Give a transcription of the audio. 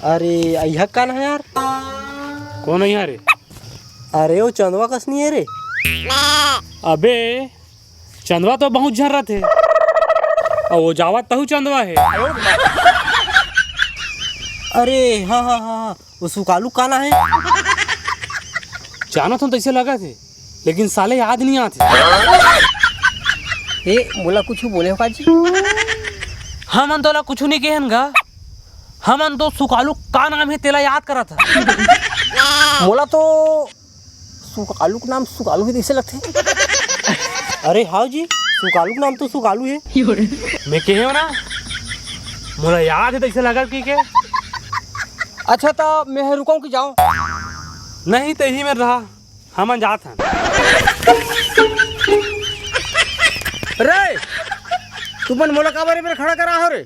अरे अय्या कान है यार। कौन है यार? अरे वो चंदवा कसनी है रे। अबे चंदवा तो बहुत झर रहा थे और वो जावा तहु चंदवा है। अरे हाँ हाँ हाँ, वो सुकालू काना है। जाना तो ऐसे लगा थे लेकिन साले याद नहीं आते। ए मोला कुछ बोले हो काजी? हमन तोला कुछ नहीं कहन गा, हमन तो सुकालू का नाम है तेला याद करा था। मोला तो सुकालू का नाम सुकालू ही जैसे लगते। अरे हाँ जी, सुकालू का नाम तो सुकालू है। मैं कहे हो ना, मोला याद है ऐसे लगा कि के अच्छा तो मैं रुकाऊं कि जाऊं? नहीं तो यही में रहा, हमन जात हैं। रे तू मन मोला का बारे में खड़ा करा हो रे?